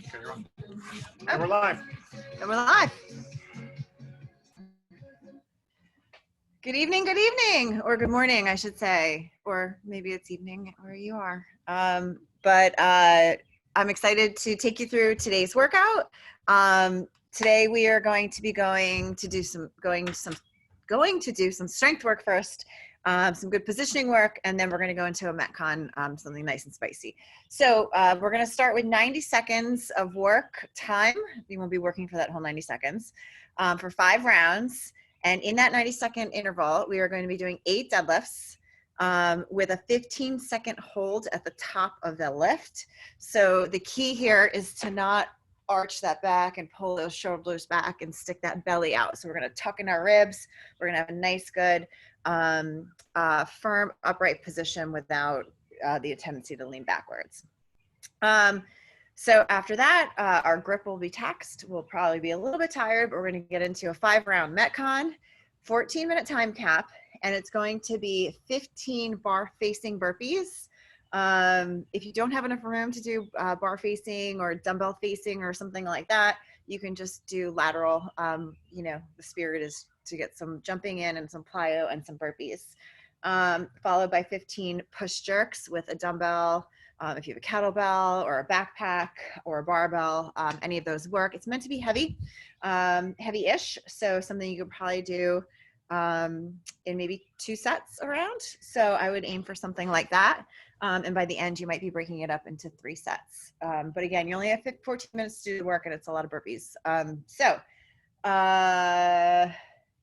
Okay, you're on. And we're live. And we're live. Good evening, or good morning, I should say, or maybe it's evening where you are. But I'm excited to take you through today's workout. Today we are going to be going to do some strength work first, some good positioning work, and then we're going to go into a METCON, something nice and spicy. So we're going to start with 90 seconds of work time. We won't be working for that whole 90 seconds for 5 rounds. And in that 90-second interval, we are going to be doing 8 deadlifts with a 15-second hold at the top of the lift. So the key here is to not arch that back and pull those shoulders back and stick that belly out. So we're going to tuck in our ribs. We're going to have a nice, good, firm, upright position without the tendency to lean backwards. So after that, our grip will be taxed. We'll probably be a little bit tired, but we're going to get into a 5-round METCON, 14-minute time cap, and it's going to be 15 bar facing burpees. If you don't have enough room to do bar facing or dumbbell facing or something like that, you can just do lateral. You know, the spirit is to get some jumping in and some plyo and some burpees, followed by 15 push jerks with a dumbbell. If you have a kettlebell or a backpack or a barbell, any of those work. It's meant to be heavy, heavy-ish, so something you could probably do in maybe 2 sets around. So I would aim for something like that, and by the end you might be breaking it up into 3 sets. But again, you only have 14 minutes to do the work, and it's a lot of burpees.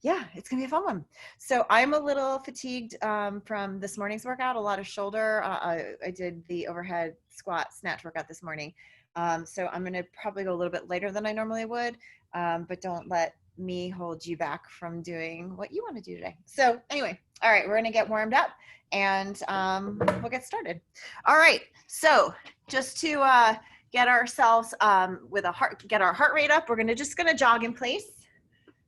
Yeah, it's gonna be a fun one. So I'm a little fatigued from this morning's workout, a lot of shoulder. I did the overhead squat snatch workout this morning. So I'm gonna probably go a little bit later than I normally would, but don't let me hold you back from doing what you wanna do today. So anyway, all right, we're gonna get warmed up and we'll get started. All right, so just to get ourselves get our heart rate up, we're just gonna jog in place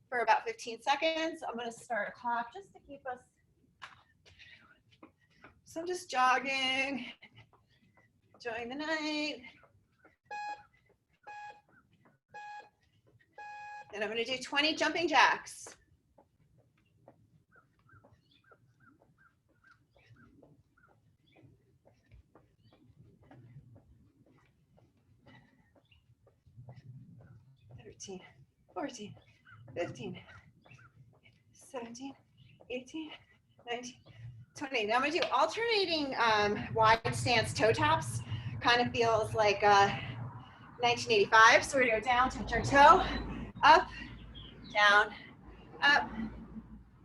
for about 15 seconds. I'm going to start a clock just to keep us. So I'm just jogging, enjoying the night. Then I'm going to do 20 jumping jacks. $13, $14, $15, $17, $18, $19, $20. Now I'm going to do alternating wide stance toe taps. Kind of feels like 1985. So we're going to go down, touch our toe, up, down, up.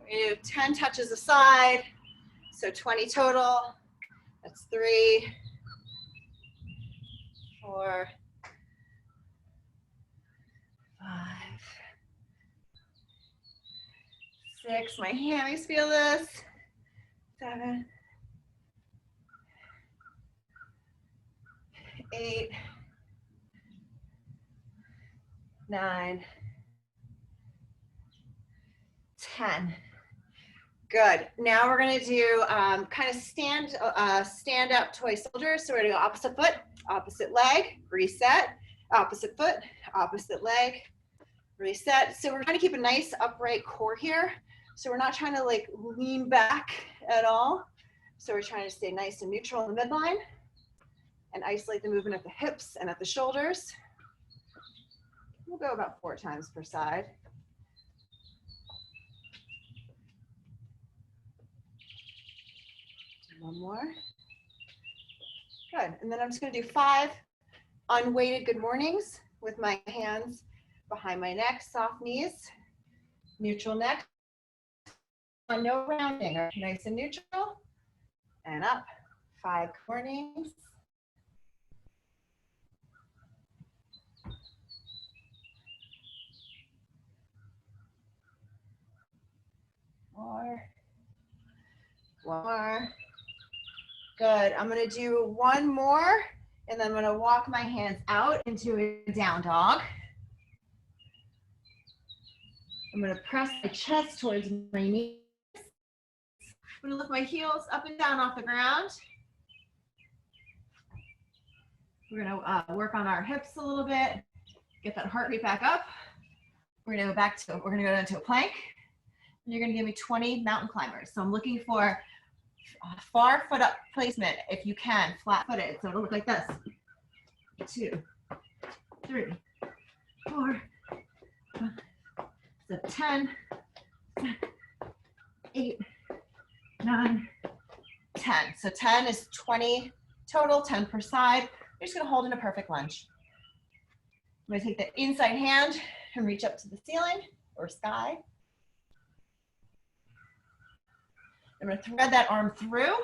We're going to do 10 touches a side. So 20 total. That's 3, 4, 5, 6, my hammies feel this. 7, 8, 9, 10. Good. Now we're going to do kind of stand up toy soldiers. So we're going to go opposite foot, opposite leg, reset, opposite foot, opposite leg, reset. So we're trying to keep a nice upright core here. So we're not trying to like lean back at all. So we're trying to stay nice and neutral in the midline and isolate the movement at the hips and at the shoulders. We'll go about 4 times per side. One more. Good. And then I'm just going to do 5 unweighted good mornings with my hands behind my neck, soft knees, neutral neck. No rounding, nice and neutral, and up. 5 mornings. More. One more. Good. I'm going to do 1 more, and then I'm going to walk my hands out into a down dog. I'm going to press my chest towards my knees. I'm going to lift my heels up and down off the ground. We're gonna work on our hips a little bit, get that heart rate back up. We're gonna go into a plank. And you're gonna give me 20 mountain climbers. So I'm looking for far foot up placement if you can, flat footed. So it'll look like this. 2, 3, 4, 5, so 10, 8, 9, 10. So 10 is 20 total, 10 per side. You're just gonna hold in a perfect lunge. I'm gonna take the inside hand and reach up to the ceiling or sky. I'm gonna thread that arm through,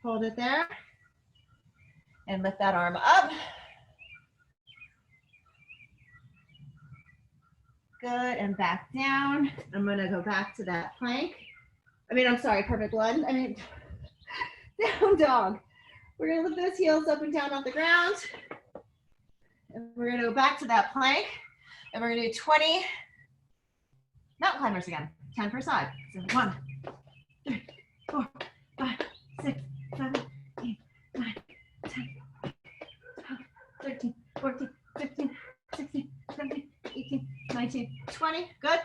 hold it there, and lift that arm up. Good, and back down. I'm gonna go back to that plank. Perfect lunge. Down dog. We're gonna lift those heels up and down off the ground. And we're gonna go back to that plank. And we're gonna do 20 mountain climbers again, 10 per side. So 1, 3, 4, 5, 6, 7, 8, 9, 10, 12, 13, 14, 15, 16, 17, 18, 19, 20. Good.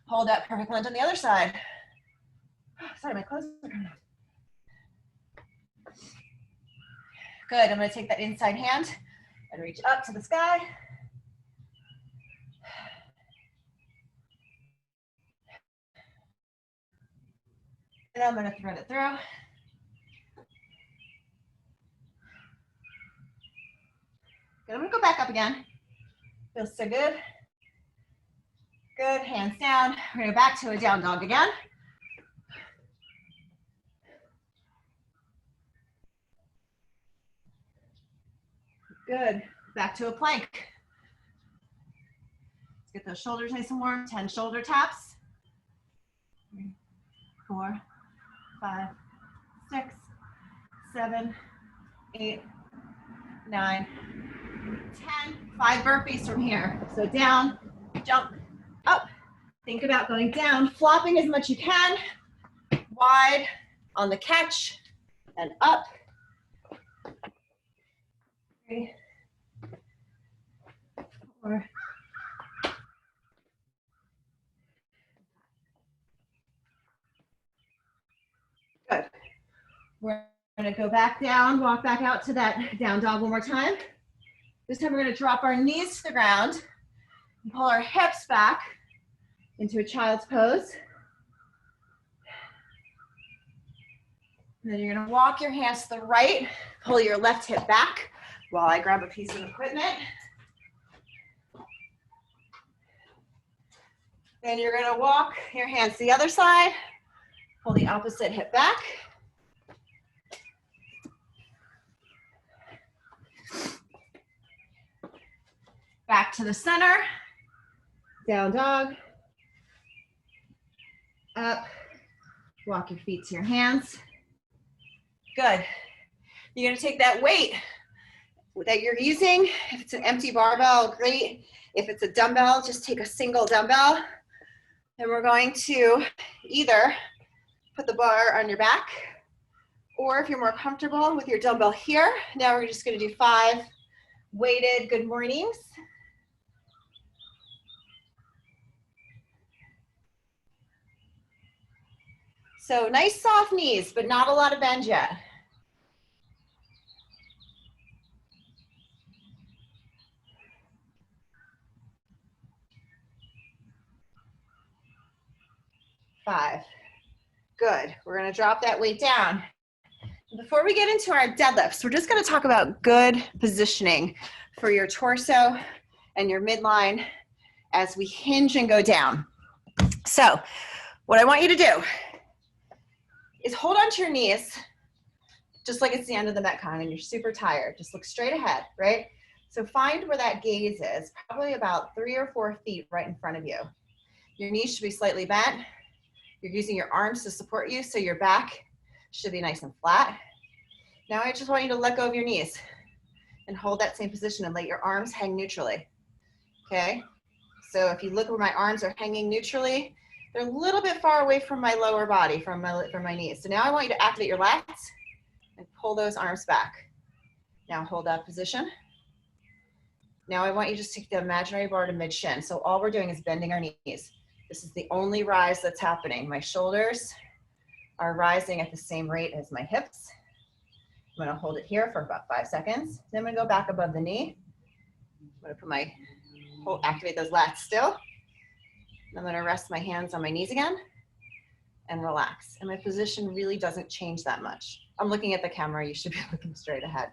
Hold that perfect lunge on the other side. Sorry, my clothes are coming out. Good. I'm going to take that inside hand and reach up to the sky. And I'm going to thread it through. Good. I'm going to go back up again. Feels so good. Good. Hands down. We're going to go back to a down dog again. Good. Back to a plank. Let's get those shoulders nice and warm. 10 shoulder taps. 3, 4, 5, 6, 7, 8, 9, 10. 5 burpees from here. So down, jump, up. Think about going down, flopping as much as you can. Wide on the catch and up. 3, 4. Good. We're going to go back down, walk back out to that down dog one more time. This time we're going to drop our knees to the ground and pull our hips back into a child's pose. And then you're going to walk your hands to the right, pull your left hip back while I grab a piece of equipment. Then you're going to walk your hands to the other side, pull the opposite hip back. Back to the center, down dog, up, walk your feet to your hands. Good. You're gonna take that weight that you're using. If it's an empty barbell, great. If it's a dumbbell, just take a single dumbbell. And we're going to either put the bar on your back, or if you're more comfortable with your dumbbell here, now we're just gonna do 5 weighted good mornings. So nice soft knees, but not a lot of bend yet. Five. Good. We're going to drop that weight down. Before we get into our deadlifts, we're just going to talk about good positioning for your torso and your midline as we hinge and go down. So what I want you to do is hold onto your knees, just like it's the end of the METCON and you're super tired. Just look straight ahead, right? So find where that gaze is, probably about 3 or 4 feet right in front of you. Your knees should be slightly bent. You're using your arms to support you, so your back should be nice and flat. Now I just want you to let go of your knees and hold that same position and let your arms hang neutrally, okay? So if you look where my arms are hanging neutrally, they're a little bit far away from my lower body, from my knees. So now I want you to activate your lats and pull those arms back. Now hold that position. Now I want you just to take the imaginary bar to mid-shin. So all we're doing is bending our knees. This is the only rise that's happening. My shoulders are rising at the same rate as my hips. I'm gonna hold it here for about 5 seconds. Then I'm gonna go back above the knee. I'm gonna put my, activate those lats still. I'm gonna rest my hands on my knees again and relax. And my position really doesn't change that much. I'm looking at the camera, you should be looking straight ahead.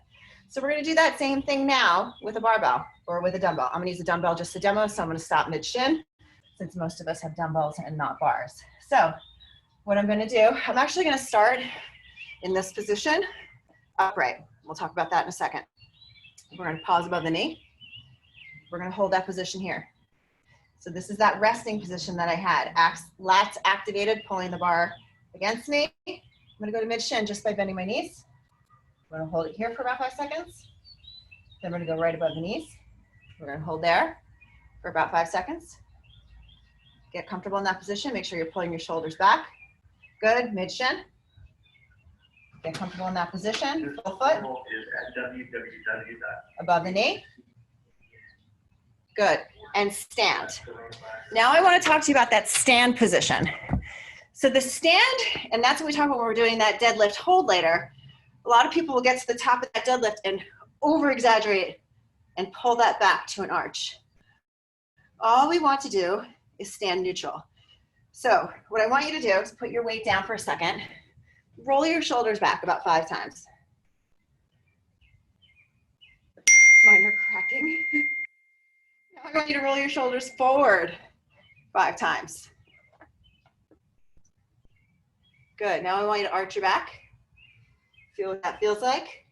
So we're gonna do that same thing now with a barbell or with a dumbbell. I'm gonna use a dumbbell just to demo, so I'm gonna stop mid-shin since most of us have dumbbells and not bars. So what I'm gonna do, I'm actually gonna start in this position, upright. We'll talk about that in a second. We're gonna pause above the knee. We're gonna hold that position here. So this is that resting position that I had. Lats activated, pulling the bar against me. I'm gonna go to mid-shin just by bending my knees. I'm gonna hold it here for about 5 seconds. Then we're gonna go right above the knees. We're gonna hold there for about 5 seconds. Get comfortable in that position. Make sure you're pulling your shoulders back. Good, mid-shin. Get comfortable in that position. Full foot. Above the knee. Good, and stand. Now I wanna talk to you about that stand position. So the stand, and that's what we talk about when we're doing that deadlift hold later. A lot of people will get to the top of that deadlift and over-exaggerate and pull that back to an arch. All we want to do is stand neutral. So what I want you to do is put your weight down for a second. Roll your shoulders back about 5 times. Mine are cracking. Now I want you to roll your shoulders forward 5 times. Good, now I want you to arch your back. Feel what that feels like.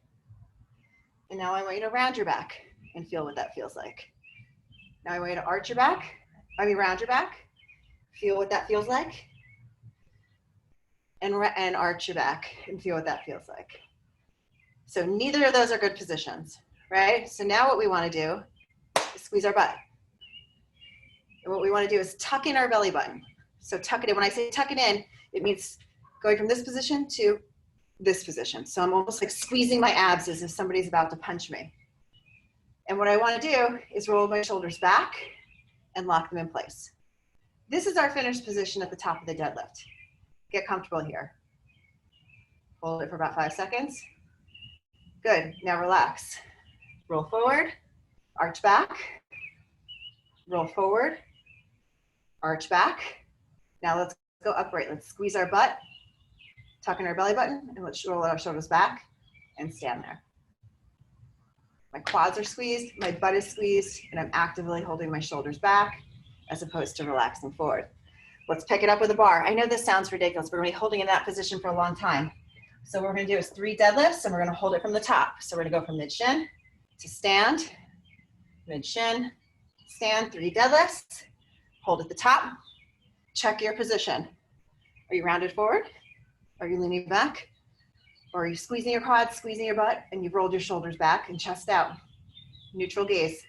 And now I want you to round your back and feel what that feels like. Now I want you to arch your back, round your back. Feel what that feels like. And arch your back and feel what that feels like. So neither of those are good positions, right? So now what we want to do is squeeze our butt. And what we want to do is tuck in our belly button. So tuck it in. When I say tuck it in, it means going from this position to this position. So I'm almost like squeezing my abs as if somebody's about to punch me. And what I want to do is roll my shoulders back and lock them in place. This is our finished position at the top of the deadlift. Get comfortable here. Hold it for about 5 seconds. Good, now relax. Roll forward, arch back, roll forward, arch back. Now let's go upright. Let's squeeze our butt, tuck in our belly button, and let's roll our shoulders back and stand there. My quads are squeezed, my butt is squeezed, and I'm actively holding my shoulders back as opposed to relaxing forward. Let's pick it up with a bar. I know this sounds ridiculous, but we're gonna be holding in that position for a long time. So what we're gonna do is 3 deadlifts, and we're gonna hold it from the top. So we're gonna go from mid-shin to stand, mid-shin, stand, 3 deadlifts, hold at the top, check your position. Are you rounded forward? Are you leaning back? Or are you squeezing your quads, squeezing your butt, and you've rolled your shoulders back and chest out? Neutral gaze.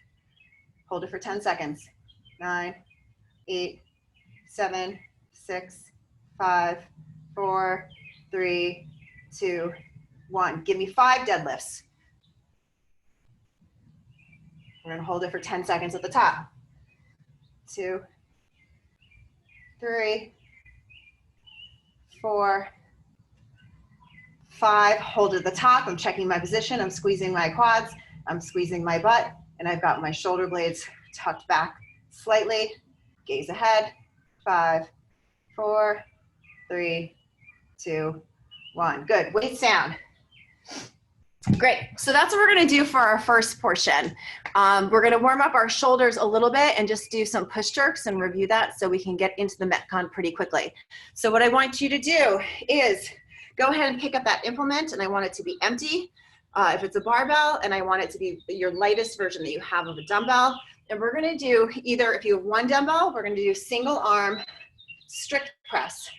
Hold it for 10 seconds. 9, 8, 7, 6, 5, 4, 3, 2, 1. Give me 5 deadlifts. We're gonna hold it for 10 seconds at the top. 2, 3, 4, 5, hold at the top. I'm checking my position. I'm squeezing my quads. I'm squeezing my butt. And I've got my shoulder blades tucked back slightly. Gaze ahead. 5, 4, 3, 2, 1. Good. Weights down. Great. So that's what we're going to do for our first portion. We're going to warm up our shoulders a little bit and just do some push jerks and review that so we can get into the METCON pretty quickly. So what I want you to do is go ahead and pick up that implement, and I want it to be empty. If it's a barbell, and I want it to be your lightest version that you have of a dumbbell. And we're going to do either, if you have 1 dumbbell, we're going to do single arm strict press.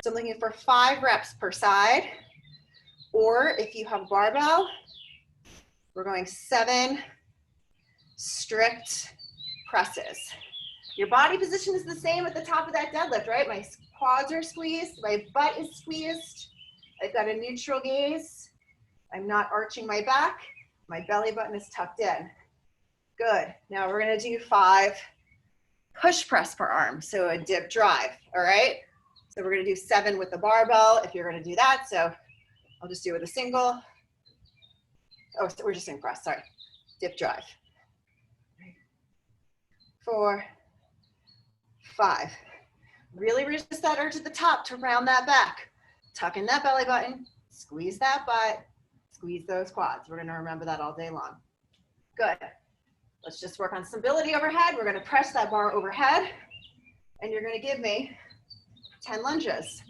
So I'm looking for 5 reps per side. Or if you have barbell, we're going 7 strict presses. Your body position is the same at the top of that deadlift, right? My quads are squeezed, my butt is squeezed. I've got a neutral gaze. I'm not arching my back. My belly button is tucked in. Good. Now we're gonna do 5 push press per arm. So a dip drive, all right? So we're gonna do 7 with the barbell if you're gonna do that. So I'll just do it with a single. Oh, so we're just doing press, sorry. Dip drive. 4, 5. Really resist that urge at the top to round that back. Tuck in that belly button, squeeze that butt, squeeze those quads. We're gonna remember that all day long. Good. Let's just work on stability overhead. We're gonna press that bar overhead, and you're gonna give me 10 lunges.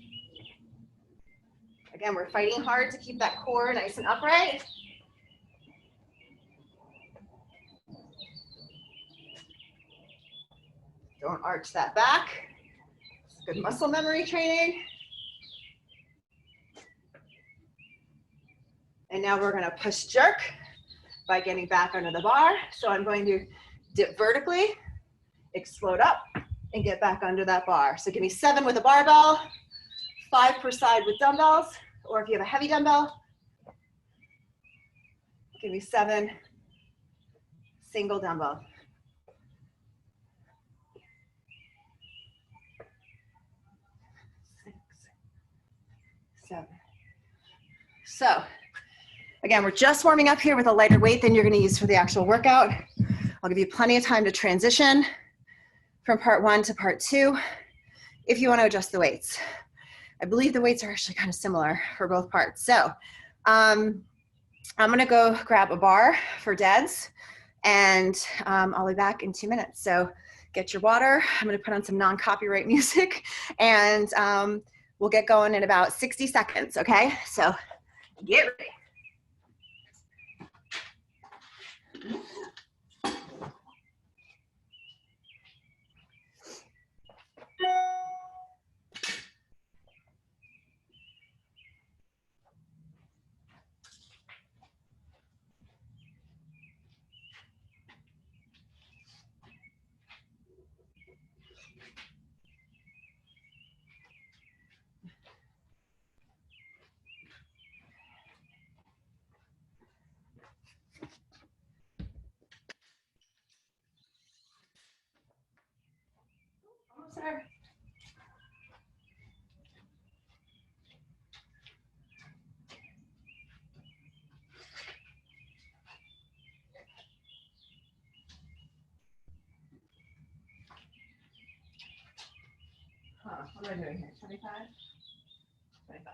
Again, we're fighting hard to keep that core nice and upright. Don't arch that back. It's good muscle memory training. And now we're gonna push jerk by getting back under the bar. So I'm going to dip vertically, explode up, and get back under that bar. So give me 7 with a barbell, 5 per side with dumbbells, or if you have a heavy dumbbell, give me 7 single dumbbell. 6, 7. So again, we're just warming up here with a lighter weight than you're gonna use for the actual workout. I'll give you plenty of time to transition from part 1 to part 2 if you wanna adjust the weights. I believe the weights are actually kind of similar for both parts. So I'm gonna go grab a bar for deads, and I'll be back in 2 minutes. So get your water. I'm gonna put on some non-copyright music, and we'll get going in about 60 seconds, okay? So get ready. Sorry. What am I doing here? 25? 25.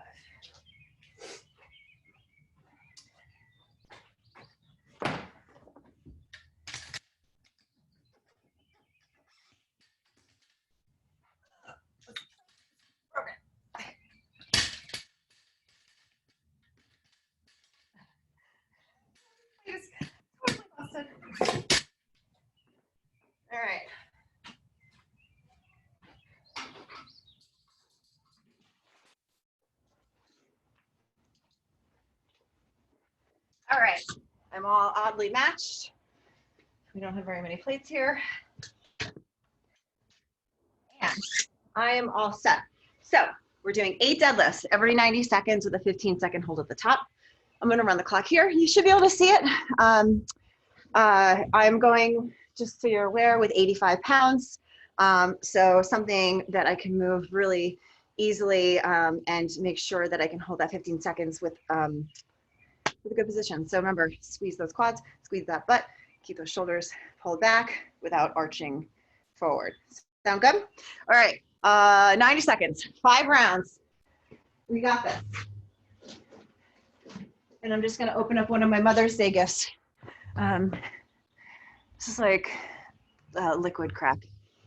All right. All right, I'm all oddly matched. We don't have very many plates here. And I am all set. So we're doing 8 deadlifts every 90 seconds with a 15-second hold at the top. I'm gonna run the clock here. You should be able to see it. I'm going, just so you're aware, with 85 pounds. So something that I can move really easily and make sure that I can hold that 15 seconds with a good position. So remember, squeeze those quads, squeeze that butt, keep those shoulders pulled back without arching forward. Sound good? All right, 90 seconds, 5 rounds. We got this. And I'm just gonna open up one of my Mother's Day gifts. This is like liquid crap.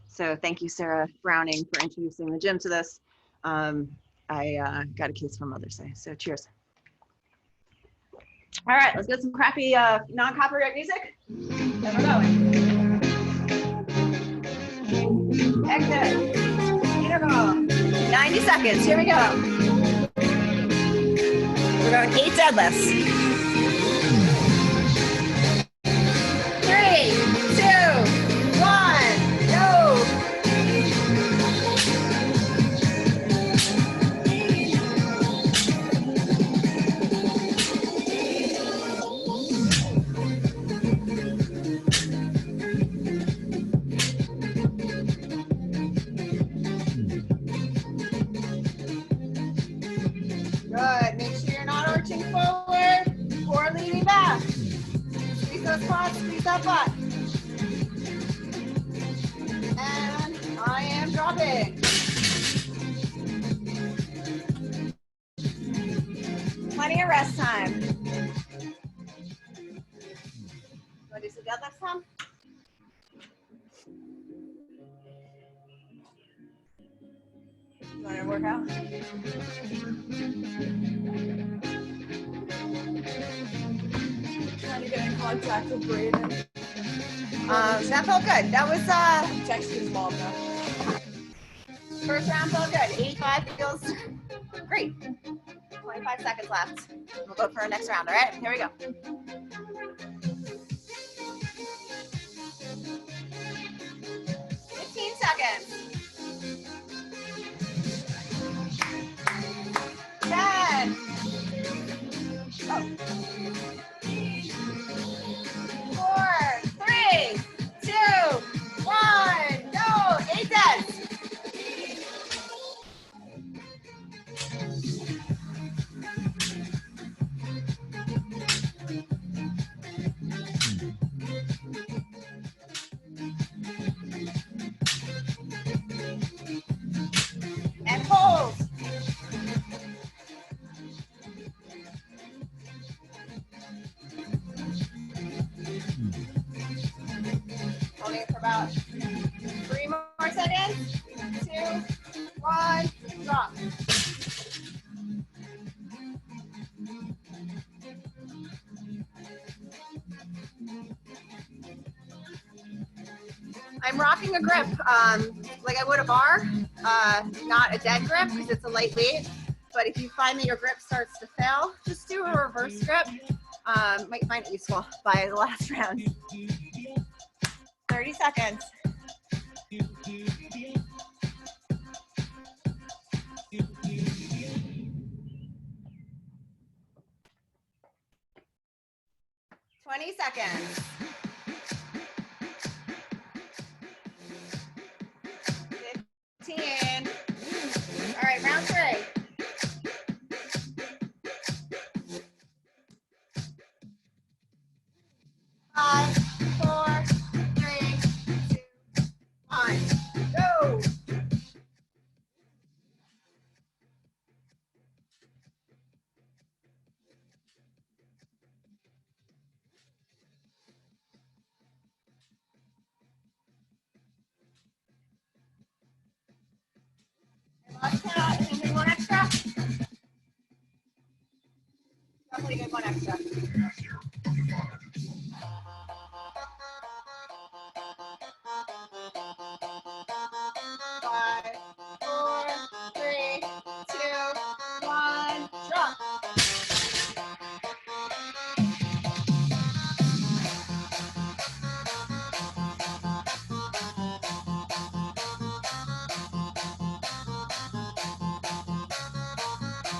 So thank you, Sarah Browning, for introducing the gym to this. I got a case for Mother's Day, so cheers. All right, let's get some crappy non-copyright music. Then we're going. Exit. Interval. 90 seconds. Here we go. We're going 8 deadlifts. 3, 2, 1, go. Good. Make sure you're not arching forward or leaning back. Squeeze those quads, squeeze that butt. And I am dropping. Plenty of rest time. Want to do some deadlifts, Tom? You want to work out? Trying to get in contact with Braden. That felt good. That was Texting his mom now. first round felt good. 85 feels great. 25 seconds left. We'll go for our next round. All right, here we go. 15 seconds. 10. Oh. 4, 3, 2, 1, go. 8 sets. And hold. Holding it for about 3 more seconds. 2, 1, drop. I'm rocking a grip like I would a bar, not a dead grip because it's a light weight. But if you find that your grip starts to fail, just do a reverse grip. Might find it useful by the last round. 30 seconds. Twenty seconds. 15. All right, round 3. Five, 4, 3, 2, 1. Go. Last count. Anything one extra? Definitely good one extra. Five, 4, 3, 2, 1. Drop.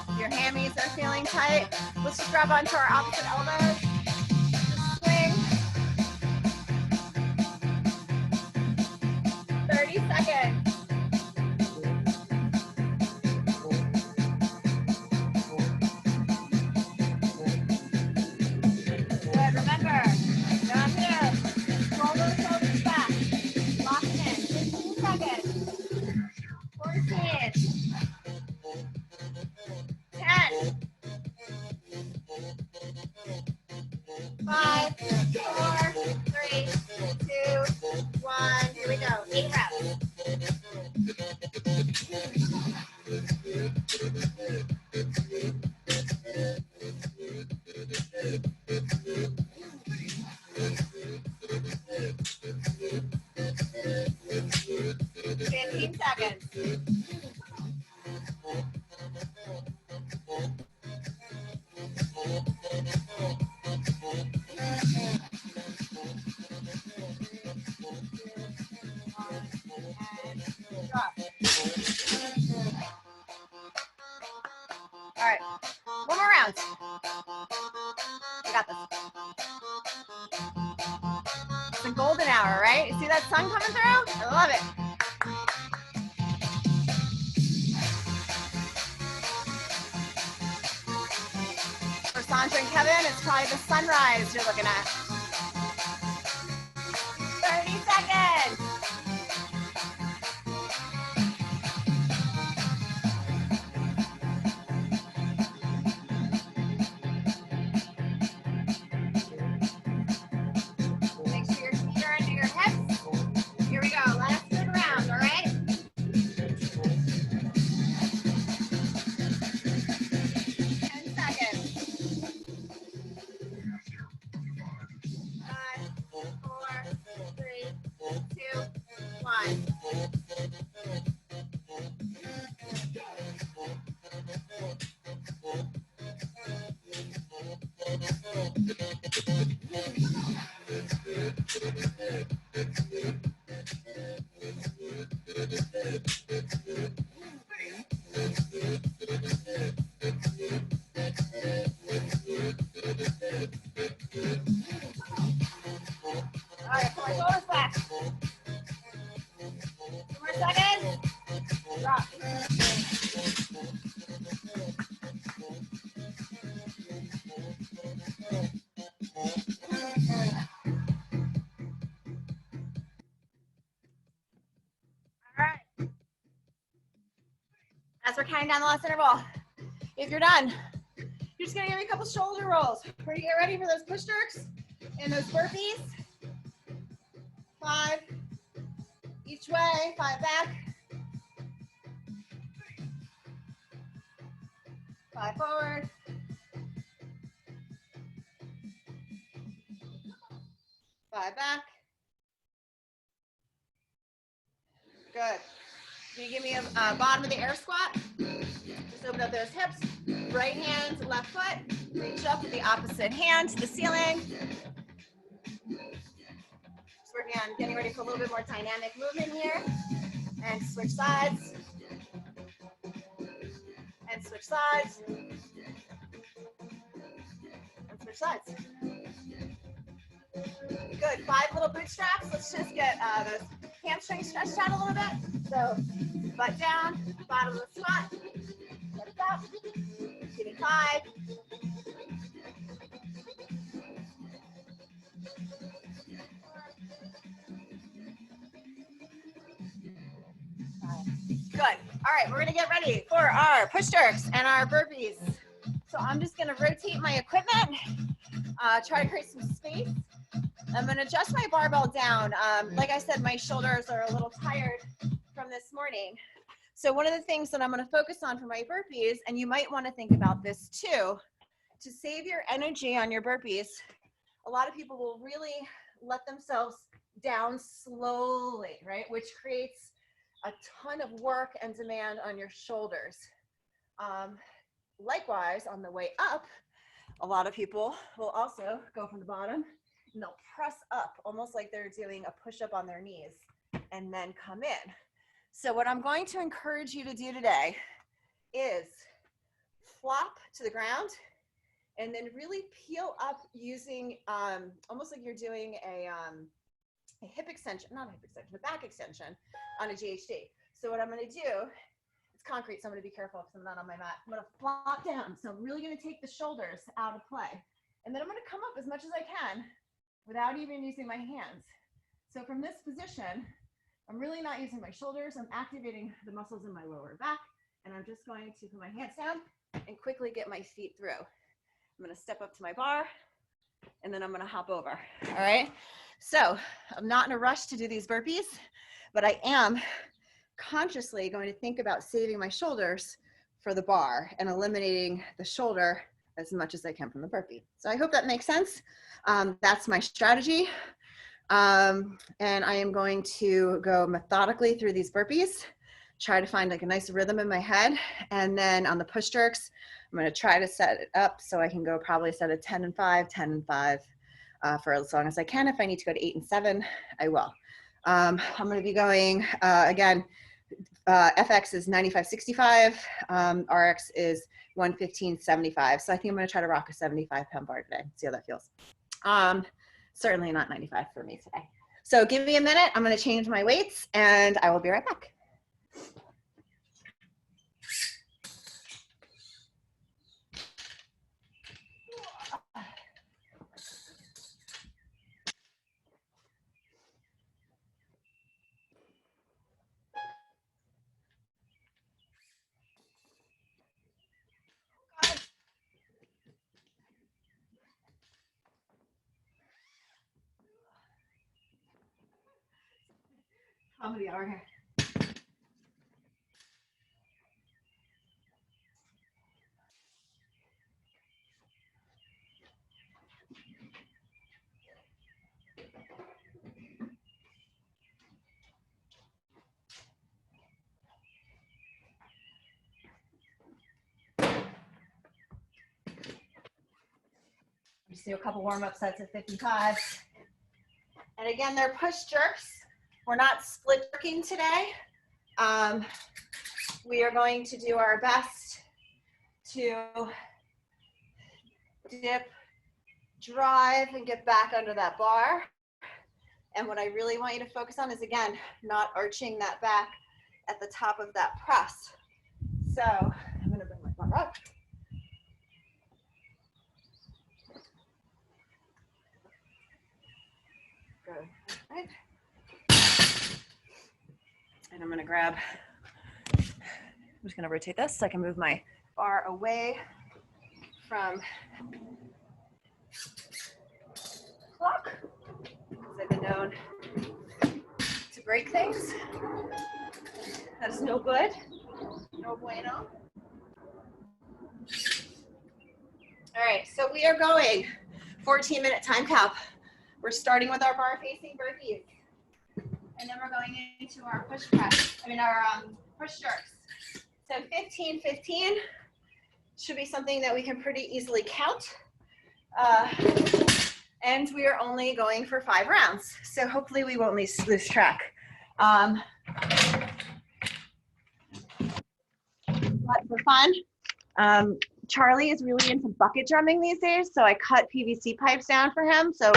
If your hammies are feeling tight, let's just grab onto our opposite elbows. Just swing. 30 seconds. Good. Remember, down here. Roll those shoulders back. Lock it in. 15 seconds. 14. 10. golden hour, right? You see that sun coming through? I love it. For Sandra and Kevin, it's probably the sunrise you're looking at. 30 seconds. Make sure your feet are under your hips. Here we go, last good round, all right? 10 seconds. 5, 4, 3, 2, 1. All right, pull my shoulders back. 2 more seconds. Drop. All right. As we're counting down the last interval, if you're done, you're just gonna give me a couple shoulder rolls. We're gonna get ready for those push jerks and those burpees. 5 each way, 5 back. 5 forward. 5 back. Good. Can you give me a bottom of the air squat? Just open up those hips. Right hand, left foot. Reach up with the opposite hand to the ceiling. Just working on getting ready for a little bit more dynamic movement here. And switch sides. And switch sides. And switch sides. Good. 5 little bootstraps. Let's just get those hamstrings stretched out a little bit. So, butt down, bottom of the squat. Lift up. Give me 5. Good. All right, we're gonna get ready for our push jerks and our burpees. So I'm just gonna rotate my equipment, try to create some space. I'm gonna adjust my barbell down. Like I said, my shoulders are a little tired from this morning. So one of the things that I'm gonna focus on for my burpees, and you might wanna think about this too, to save your energy on your burpees, a lot of people will really let themselves down slowly, right? Which creates a ton of work and demand on your shoulders. Likewise, on the way up, a lot of people will also go from the bottom and they'll press up, almost like they're doing a push-up on their knees, and then come in. So what I'm going to encourage you to do today is flop to the ground and then really peel up using almost like you're doing a hip extension, not a hip extension, a back extension on a GHD. So what I'm gonna do, it's concrete, so I'm gonna be careful because I'm not on my mat. I'm gonna flop down. So I'm really gonna take the shoulders out of play. And then I'm gonna come up as much as I can without even using my hands. So from this position, I'm really not using my shoulders. I'm activating the muscles in my lower back, and I'm just going to put my hands down and quickly get my feet through. I'm gonna step up to my bar, and then I'm gonna hop over, all right? So I'm not in a rush to do these burpees, but I am consciously going to think about saving my shoulders for the bar and eliminating the shoulder as much as I can from the burpee. So I hope that makes sense. That's my strategy. And I am going to go methodically through these burpees, try to find like a nice rhythm in my head. And then on the push jerks, I'm going to try to set it up so I can go probably set a 10 and 5, 10 and 5 for as long as I can. If I need to go to 8 and 7, I will. I'm going to be going, again, FX is 95.65, RX is 115.75. So I think I'm going to try to rock a 75-pound bar today. See how that feels. Certainly not 95 for me today. So give me a minute. I'm going to change my weights and I will be right back. Comedy hour here. Just do a couple warm-up sets of 55. And again, they're push jerks. We're not split jerking today. We are going to do our best to dip, drive, and get back under that bar. And what I really want you to focus on is, again, not arching that back at the top of that press. So I'm going to bring my bar up. Good. Right. And I'm going to grab, I'm just going to rotate this so I can move my bar away from clock, because I've been known to break things. That's no good. No bueno. All right, so we are going 14-minute time cap. We're starting with our bar facing burpees. And then we're going into our push press, our push jerks. So 15, 15 should be something that we can pretty easily count. And we are only going for 5 rounds. So hopefully we won't lose track. But for fun, Charlie is really into bucket drumming these days. So I cut PVC pipes down for him. So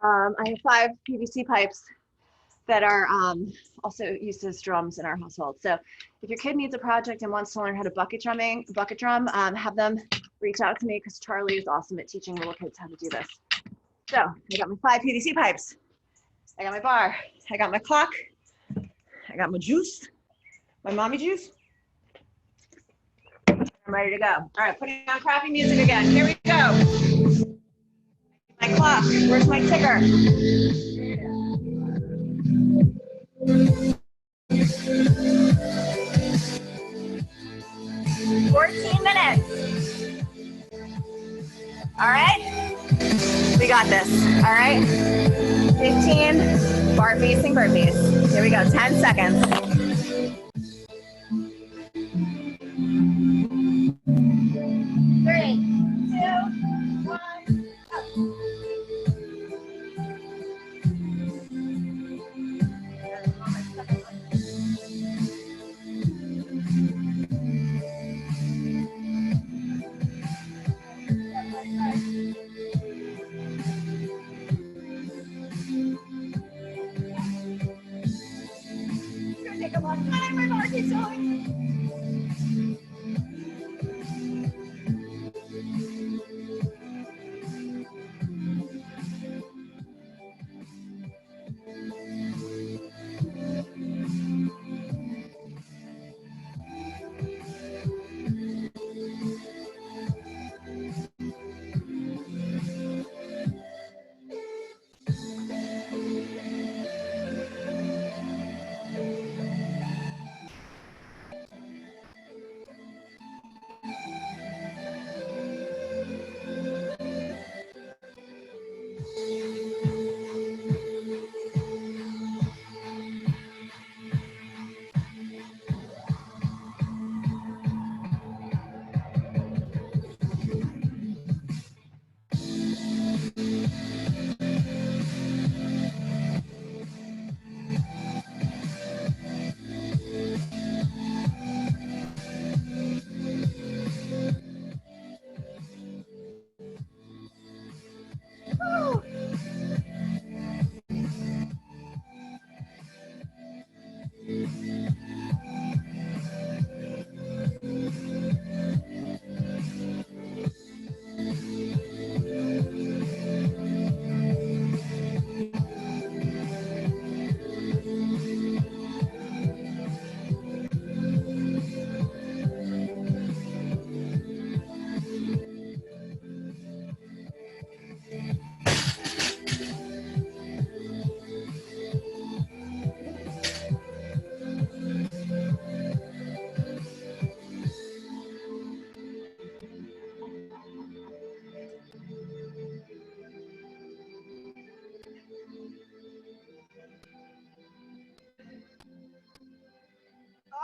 I have 5 PVC pipes that are also used as drums in our household. So if your kid needs a project and wants to learn how to bucket drum, have them reach out to me, because Charlie is awesome at teaching little kids how to do this. So I got my 5 PVC pipes. I got my bar. I got my clock. I got my juice, my mommy juice. I'm ready to go. All right, putting on crappy music again. Here we go. My clock. Where's my ticker? 14 minutes. All right, we got this. All right, 15 bar facing burpees. Here we go, 10 seconds. 3, 2, 1, up. Take a long time, my bar keeps going.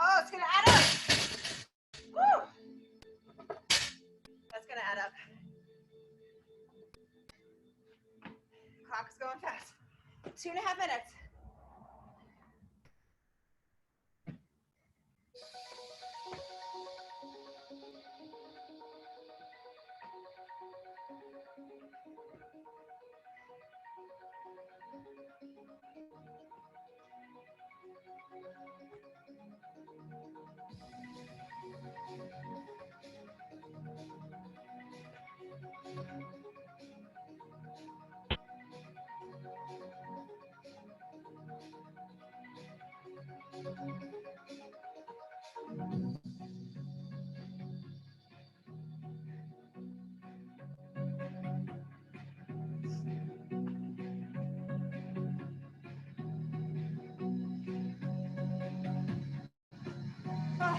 Oh, it's gonna add up. Woo! That's gonna add up. Clock is going fast. 2.5 minutes. Oh.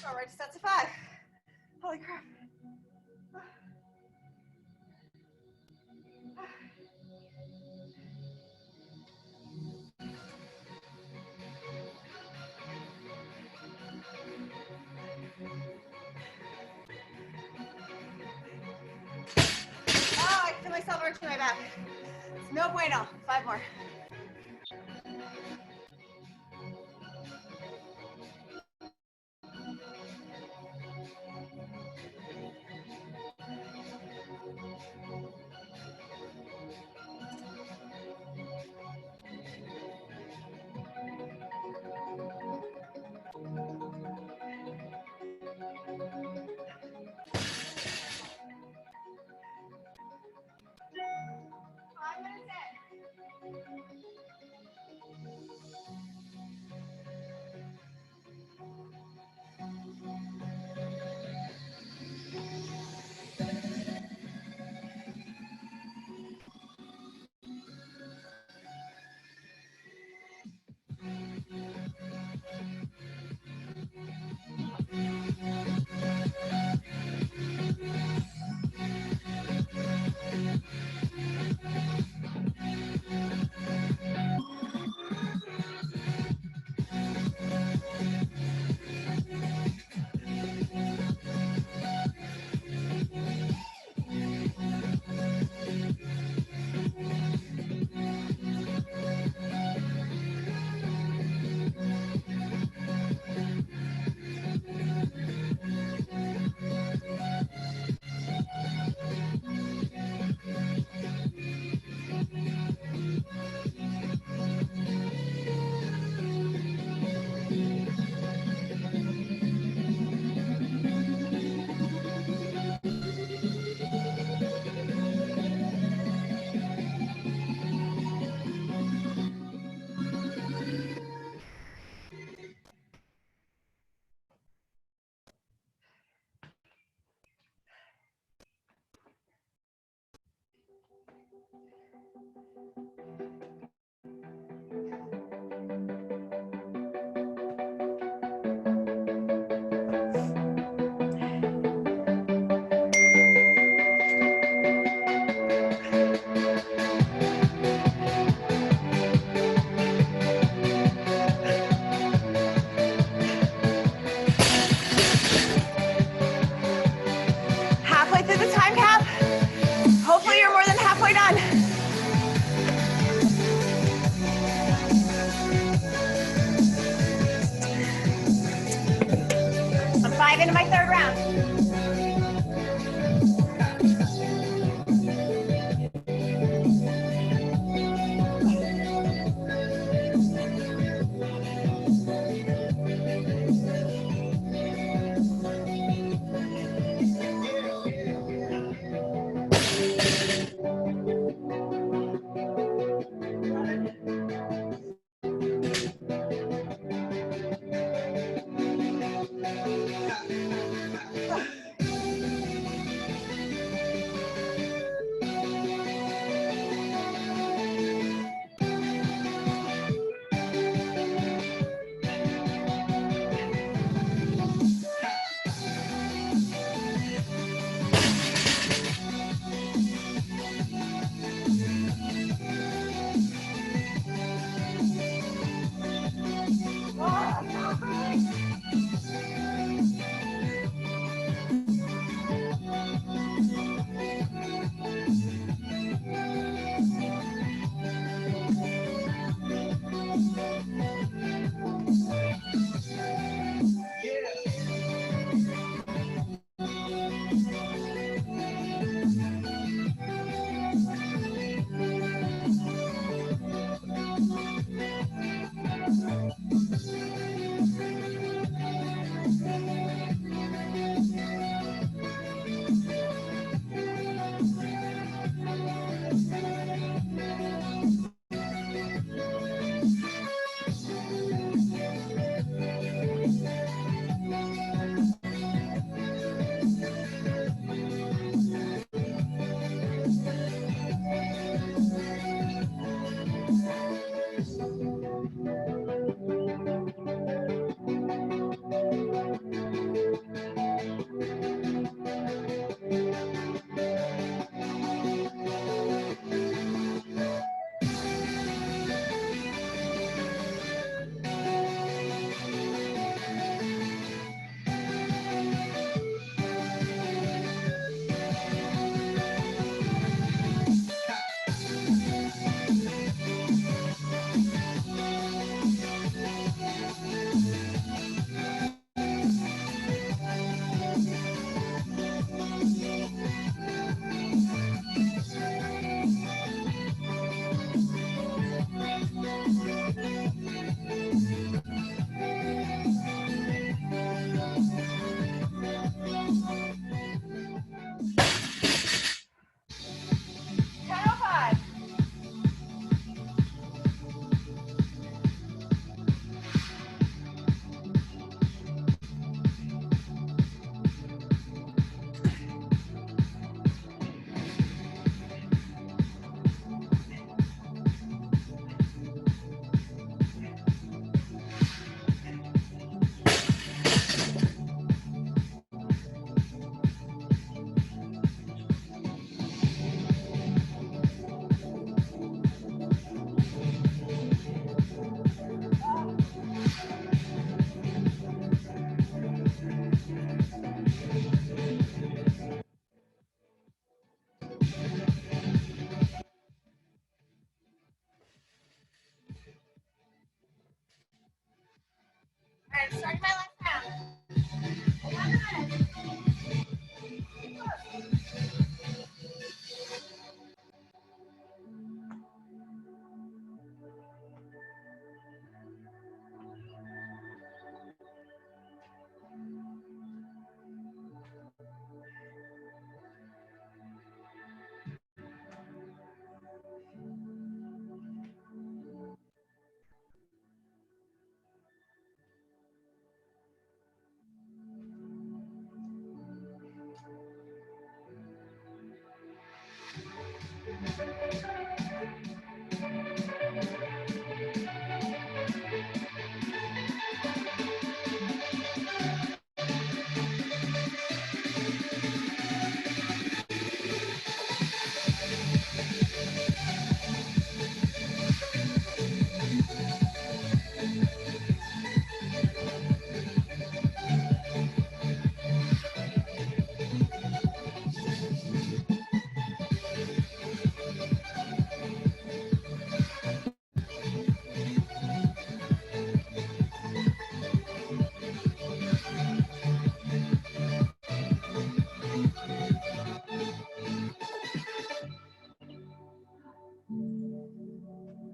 All right, sets of 5. Holy crap. Oh, I feel myself arching my back. It's no bueno. 5 more. Halfway through the time cap. Hopefully you're more than halfway done.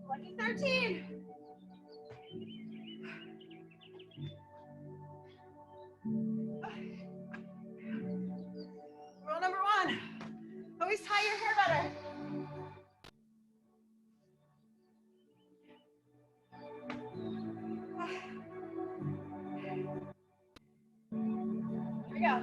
Lucky 13. Rule number 1, always tie your hair better. Here we go.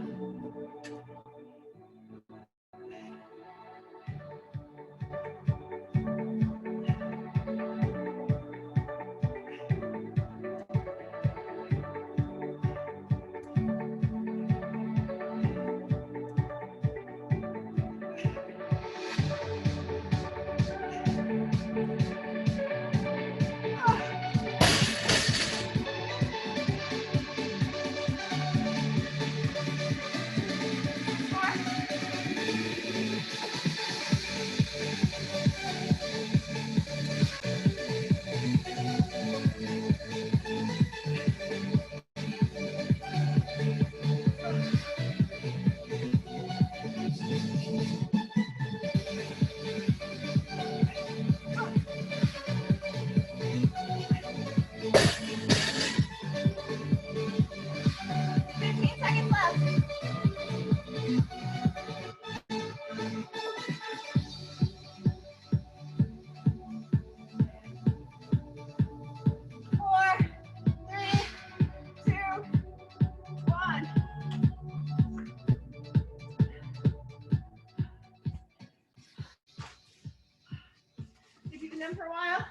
For a while.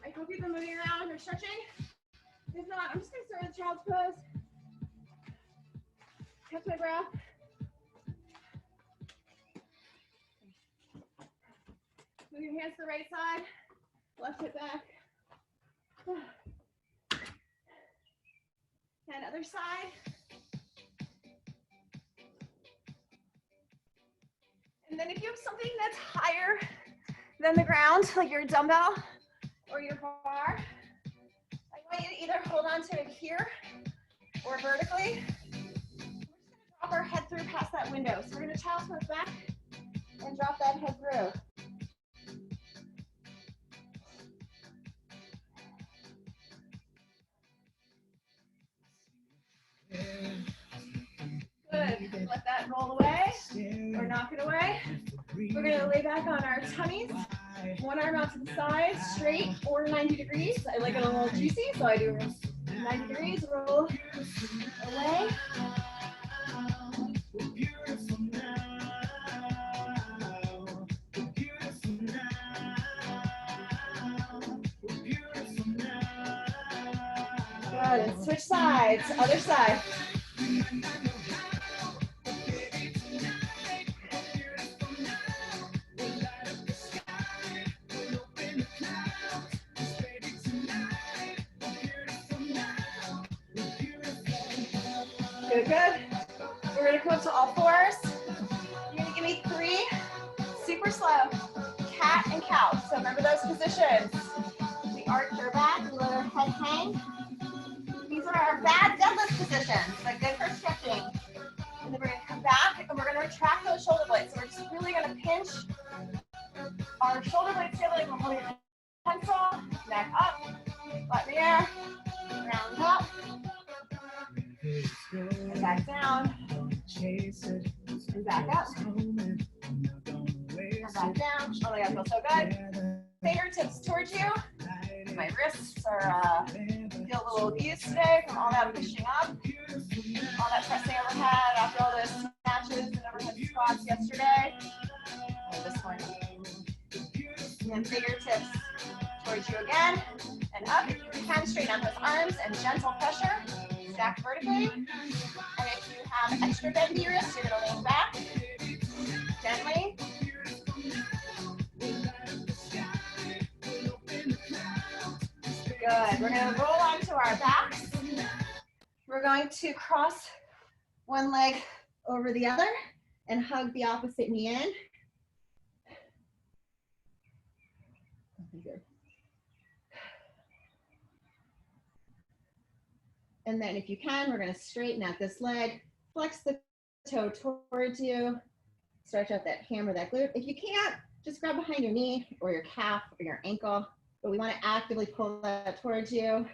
I hope you've been moving around or stretching. If not, I'm just going to start with child's pose. Catch my breath. Move your hands to the right side, left hip back. And other side. And then if you have something that's higher than the ground, like your dumbbell or your bar, I want you to either hold on to it here or vertically. We're just going to drop our head through past that window. So we're going to child's pose back and drop that head through. Good. Let that roll away or knock it away. We're going to lay back on our tummies. One arm out to the side, straight or 90 degrees. I like it a little juicy, so I do 90 degrees, roll away. Good, and switch sides, other side. Good, good. We're gonna come up to all fours. You're gonna give me 3, super slow, cat and cow. So remember those positions. We arch our back, we let our head hang. These are our bad deadlift positions, but good for stretching. And then we're gonna come back and we're gonna retract those shoulder blades. So we're just really gonna pinch our shoulder blades together like we're holding a pencil, neck up, butt in the air, round up. And back down, and back up, and back down. Oh my God, feels so good. Fingertips towards you. My wrists are feel a little abused today from all that pushing up, all that pressing overhead after all those snatches and overhead squats yesterday. And fingertips towards you again. And up. If you can, straighten out those arms and gentle pressure. Stack vertically. And if you have extra bendy wrists, you're going to lean back. Gently. Good. We're going to roll onto our backs. We're going to cross one leg over the other and hug the opposite knee in. Okay, good. And then if you can, we're going to straighten out this leg, flex the toe towards you, stretch out that hammer, that glute. If you can't, just grab behind your knee or your calf or your ankle, but we want to actively pull that towards you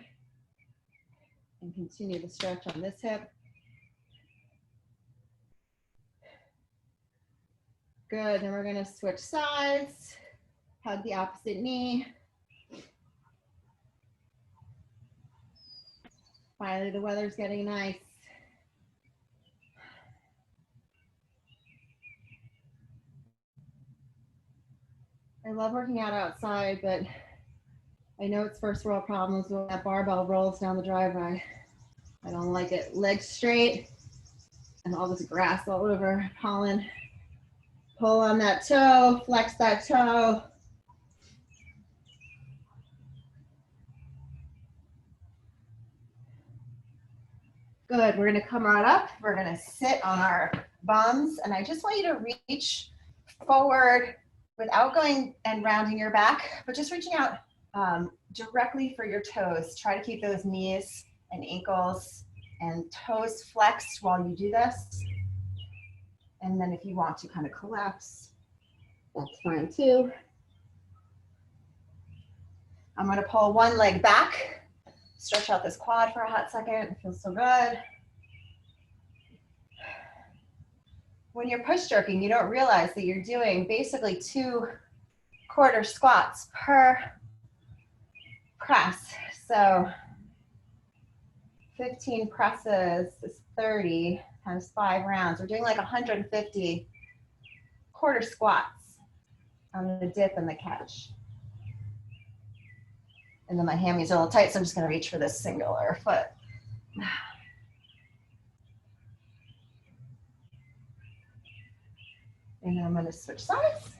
and continue the stretch on this hip. Good, then we're going to switch sides, hug the opposite knee. Finally, the weather's getting nice. I love working out outside, but I know it's first world problems when that barbell rolls down the driveway. I don't like it. Legs straight and all this grass all over, pollen. Pull on that toe, flex that toe. Good, we're gonna come right up. We're gonna sit on our bums, and I just want you to reach forward without going and rounding your back, but just reaching out directly for your toes. Try to keep those knees and ankles and toes flexed while you do this. And then if you want to kind of collapse, that's fine too. I'm gonna pull one leg back. Stretch out this quad for a hot second. It feels so good. When you're push jerking, you don't realize that you're doing basically 2 quarter squats per press. So 15 presses is 30 times 5 rounds. We're doing like 150 quarter squats on the dip and the catch. And then my hammies are a little tight, so I'm just going to reach for this singular foot. And then I'm going to switch sides.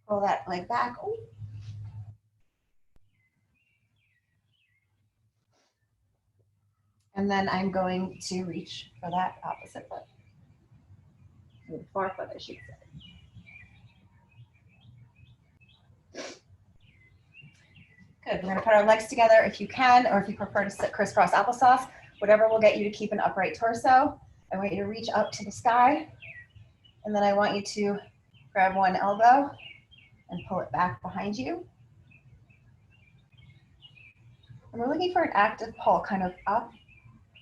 Pull that leg back. Ooh. And then I'm going to reach for that opposite foot. Or the far foot, I should say. Good, we're gonna put our legs together if you can, or if you prefer to sit crisscross applesauce, whatever will get you to keep an upright torso. I want you to reach up to the sky, and then I want you to grab one elbow and pull it back behind you. And we're looking for an active pull, kind of up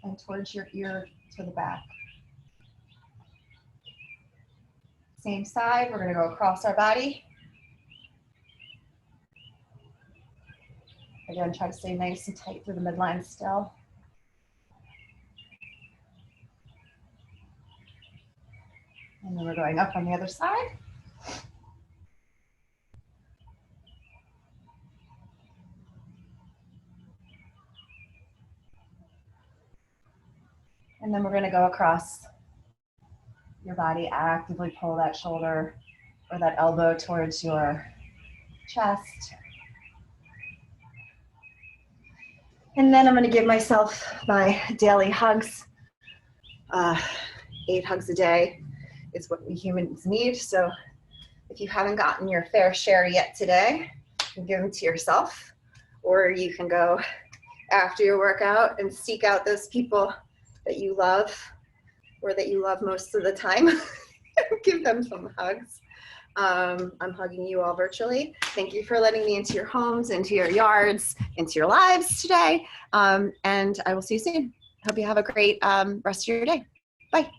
and towards your ear to the back. Same side, we're gonna go across our body. Again, try to stay nice and tight through the midline still. And then we're going up on the other side. And then we're going to go across your body, actively pull that shoulder or that elbow towards your chest. And then I'm going to give myself my daily hugs. 8 hugs a day is what we humans need. So if you haven't gotten your fair share yet today, you can give them to yourself, or you can go after your workout and seek out those people that you love, or that you love most of the time. Give them some hugs. I'm hugging you all virtually. Thank you for letting me into your homes, into your yards, into your lives today. And I will see you soon. Hope you have a great rest of your day. Bye.